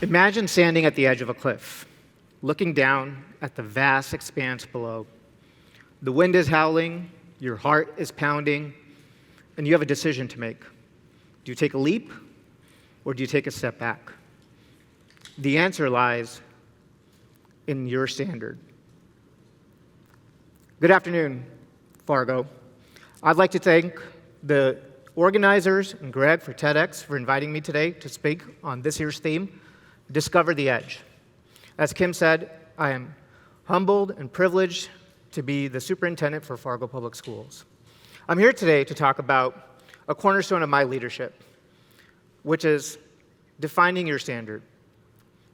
Imagine standing at the edge of a cliff, looking down at the vast expanse below. The wind is howling, your heart is pounding, and you have a decision to make. Do you take a leap, or do you take a step back? The answer lies in your standard. Good afternoon, Fargo. I'd like to thank the organizers and Greg for TEDx for inviting me today to speak on this year's theme, Discover the Edge. As Kim said, I am humbled and privileged to be the superintendent for Fargo Public Schools. I'm here today to talk about a cornerstone of my leadership, which is defining your standard.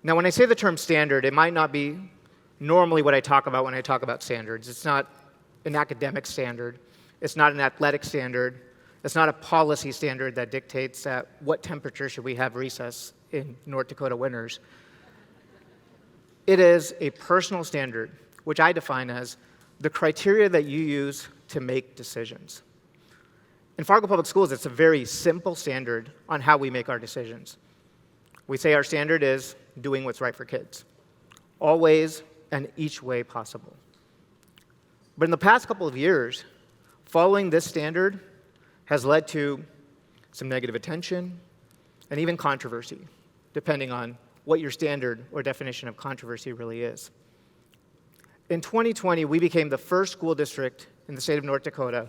Now, when I say the term standard, it might not be normally what I talk about when I talk about standards. It's not an academic standard. It's not an athletic standard. It's not a policy standard that dictates at what temperature should we have recess in North Dakota winters. It is a personal standard, which I define as the criteria that you use to make decisions. In Fargo Public Schools, it's a very simple standard on how we make our decisions. We say our standard is doing what's right for kids, always and each way possible. But in the past couple of years, following this standard has led to some negative attention and even controversy, depending on what your standard or definition of controversy really is. In 2020, we became the first school district in the state of North Dakota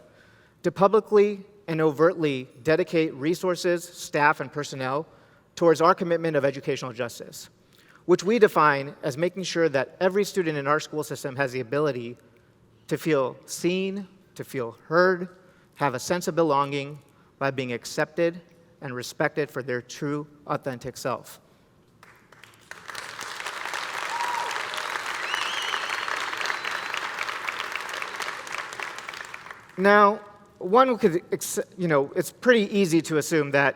to publicly and overtly dedicate resources, staff, and personnel towards our commitment of educational justice, which we define as making sure that every student in our school system has the ability to feel seen, to feel heard, have a sense of belonging by being accepted and respected for their true, authentic self. Now, one could, it's pretty easy to assume that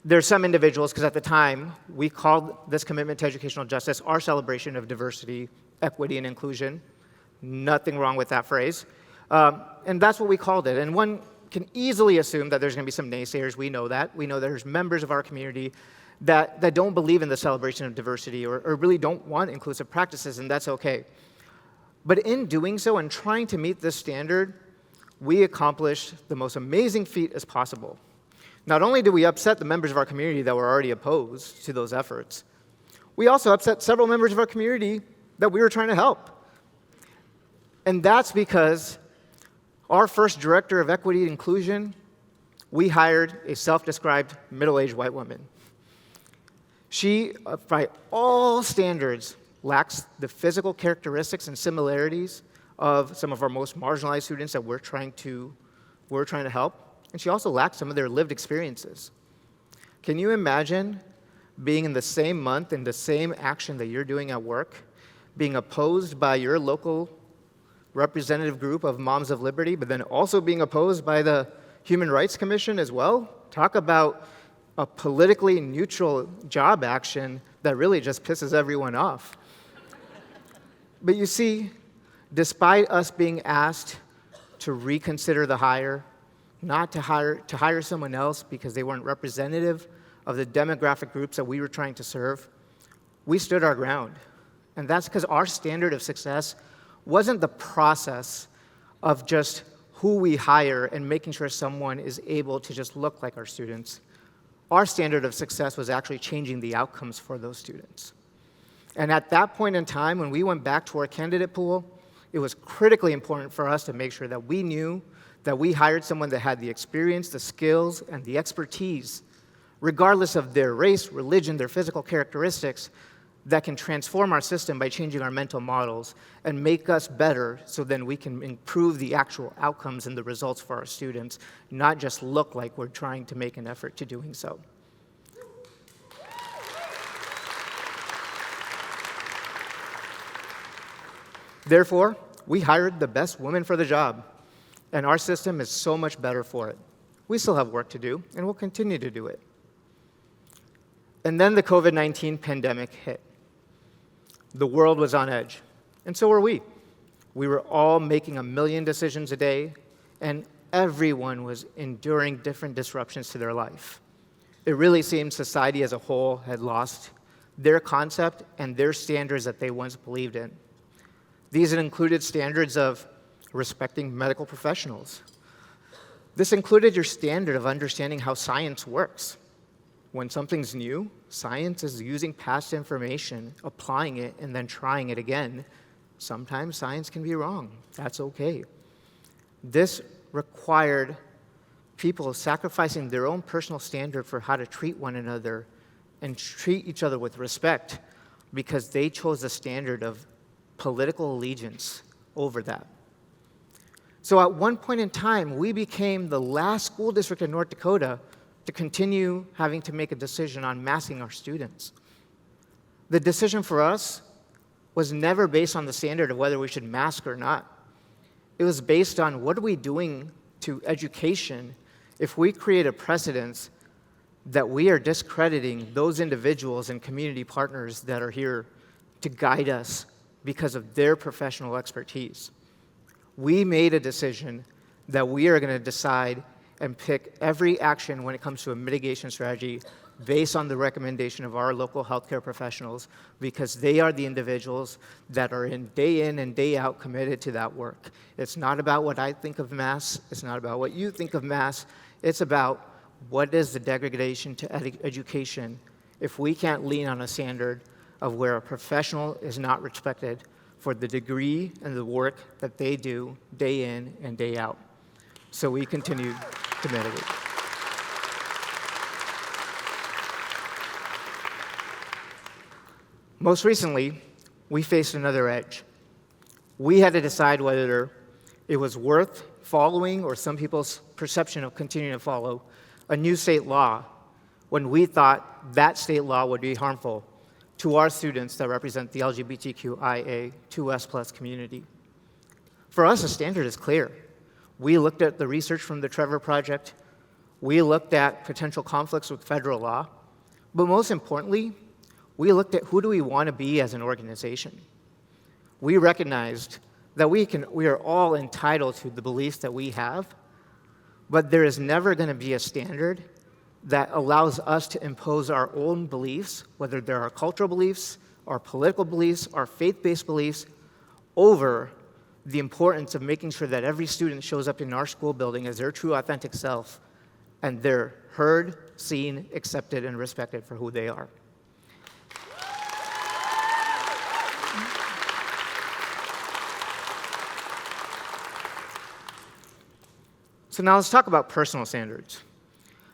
there's some individuals, because at the time, we called this commitment to educational justice our celebration of diversity, equity, and inclusion. Nothing wrong with that phrase. And that's what we called it. And one can easily assume that there's going to be some naysayers. We know that. We know there's members of our community that don't believe in the celebration of diversity or really don't want inclusive practices, and that's okay. But in doing so and trying to meet this standard, we accomplished the most amazing feat as possible. Not only did we upset the members of our community that were already opposed to those efforts, we also upset several members of our community that we were trying to help. And that's because our first director of equity and inclusion, we hired a self-described middle-aged white woman. She, by all standards, lacks the physical characteristics and similarities of some of our most marginalized students that we're trying to help. And she also lacks some of their lived experiences. Can you imagine being in the same month, in the same action that you're doing at work, being opposed by your local representative group of Moms of Liberty, but then also being opposed by the Human Rights Commission as well? Talk about a politically neutral job action that really just pisses everyone off. But you see, despite us being asked to reconsider the hire, not to hire someone else because they weren't representative of the demographic groups that we were trying to serve, we stood our ground. And that's because our standard of success wasn't the process of just who we hire and making sure someone is able to just look like our students. Our standard of success was actually changing the outcomes for those students. And at that point in time, when we went back to our candidate pool, it was critically important for us to make sure that we knew that we hired someone that had the experience, the skills, and the expertise, regardless of their race, religion, their physical characteristics, that can transform our system by changing our mental models and make us better so then we can improve the actual outcomes and the results for our students, not just look like we're trying to make an effort to doing so. Therefore, we hired the best woman for the job, and our system is so much better for it. We still have work to do, and we'll continue to do it. And then the COVID-19 pandemic hit. The world was on edge, and so were we. We were all making a million decisions a day, and everyone was enduring different disruptions to their life. It really seemed society as a whole had lost their concept and their standards that they once believed in. These included standards of respecting medical professionals. This included your standard of understanding how science works. When something's new, science is using past information, applying it, and then trying it again. Sometimes science can be wrong. That's okay. This required people sacrificing their own personal standard for how to treat one another and treat each other with respect because they chose the standard of political allegiance over that. So at one point in time, we became the last school district in North Dakota to continue having to make a decision on masking our students. The decision for us was never based on the standard of whether we should mask or not. It was based on what are we doing to education if we create a precedence that we are discrediting those individuals and community partners that are here to guide us because of their professional expertise. We made a decision that we are going to decide and pick every action when it comes to a mitigation strategy based on the recommendation of our local healthcare professionals because they are the individuals that are in and day out committed to that work. It's not about what I think of masks. It's not about what you think of masks. It's about what is the degradation to education if we can't lean on a standard of where a professional is not respected for the degree and the work that they do day in and day out. So we continue to mitigate. Most recently, we faced another edge. We had to decide whether it was worth following, or some people's perception of continuing to follow, a new state law when we thought that state law would be harmful to our students that represent the LGBTQIA2S+ community. For us, the standard is clear. We looked at the research from the Trevor Project. We looked at potential conflicts with federal law. But most importantly, we looked at who do we want to be as an organization. We recognized that we are all entitled to the beliefs that we have, but there is never going to be a standard that allows us to impose our own beliefs, whether they're our cultural beliefs, our political beliefs, our faith-based beliefs, over the importance of making sure that every student shows up in our school building as their true, authentic self, and they're heard, seen, accepted, and respected for who they are. So now let's talk about personal standards.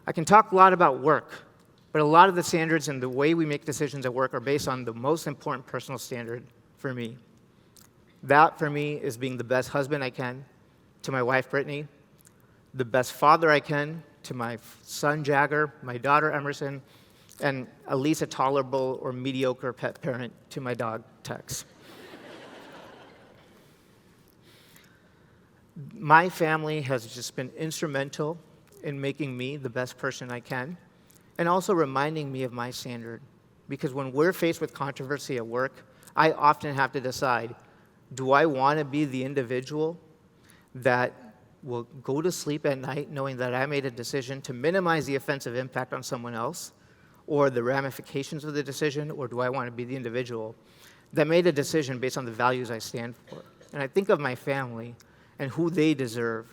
I can talk a lot about work, but a lot of the standards and the way we make decisions at work are based on the most important personal standard for me. That, for me, is being the best husband I can to my wife, Brittany, the best father I can to my son, Jagger, my daughter, Emerson, and at least a tolerable or mediocre pet parent to my dog, Tex. My family has just been instrumental in making me the best person I can, and also reminding me of my standard. Because when we're faced with controversy at work, I often have to decide, do I want to be the individual that will go to sleep at night knowing that I made a decision to minimize the offensive impact on someone else, or the ramifications of the decision, or do I want to be the individual that made a decision based on the values I stand for? And I think of my family and who they deserve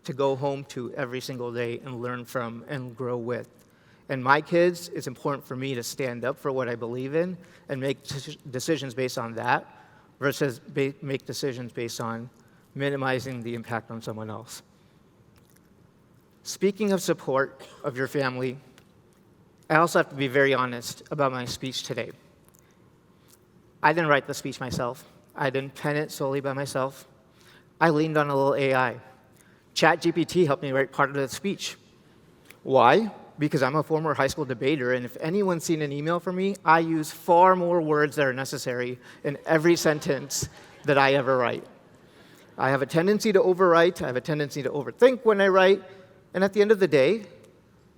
to go home to every single day and learn from and grow with. And my kids, it's important for me to stand up for what I believe in and make decisions based on that versus make decisions based on minimizing the impact on someone else. Speaking of support of your family, I also have to be very honest about my speech today. I didn't write the speech myself. I didn't pen it solely by myself. I leaned on a little AI. ChatGPT helped me write part of the speech. Why? Because I'm a former high school debater, and if anyone's seen an email from me, I use far more words that are necessary in every sentence that I ever write. I have a tendency to overwrite. I have a tendency to overthink when I write. And at the end of the day,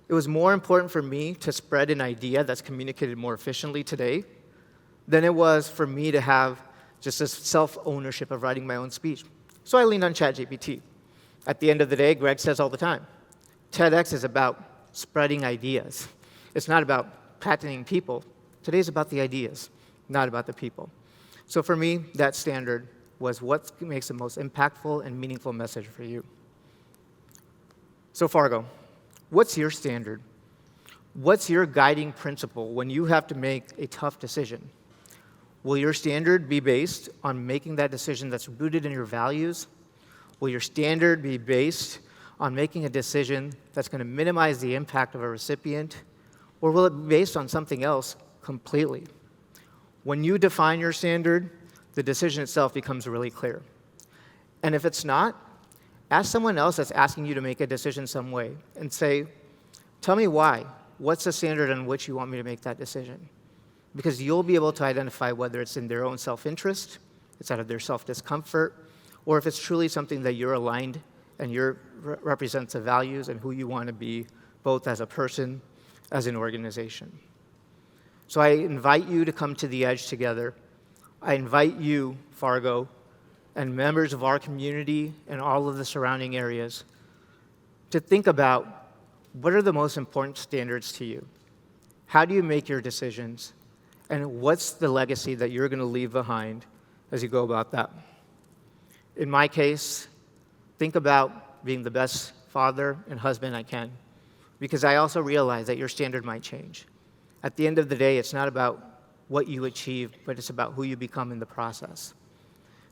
it was more important for me to spread an idea that's communicated more efficiently today than it was for me to have just this self-ownership of writing my own speech. So I leaned on ChatGPT. At the end of the day, Greg says all the time, TEDx is about spreading ideas. It's not about patenting people. Today's about the ideas, not about the people. So for me, that standard was what makes the most impactful and meaningful message for you. So Fargo, what's your standard? What's your guiding principle when you have to make a tough decision? Will your standard be based on making that decision that's rooted in your values? Will your standard be based on making a decision that's going to minimize the impact of a recipient? Or will it be based on something else completely? When you define your standard, the decision itself becomes really clear. And if it's not, ask someone else that's asking you to make a decision some way and say, tell me why. What's the standard on which you want me to make that decision? Because you'll be able to identify whether it's in their own self-interest, it's out of their self-discomfort, or if it's truly something that you're aligned and represents the values and who you want to be, both as a person, as an organization. So I invite you to come to the edge together. I invite you, Fargo, and members of our community and all of the surrounding areas to think about what are the most important standards to you? How do you make your decisions? And what's the legacy that you're going to leave behind as you go about that? In my case, think about being the best father and husband I can, because I also realize that your standard might change. At the end of the day, it's not about what you achieve, but it's about who you become in the process.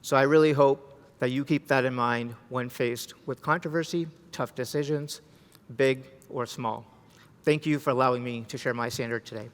So I really hope that you keep that in mind when faced with controversy, tough decisions, big or small. Thank you for allowing me to share my standard today.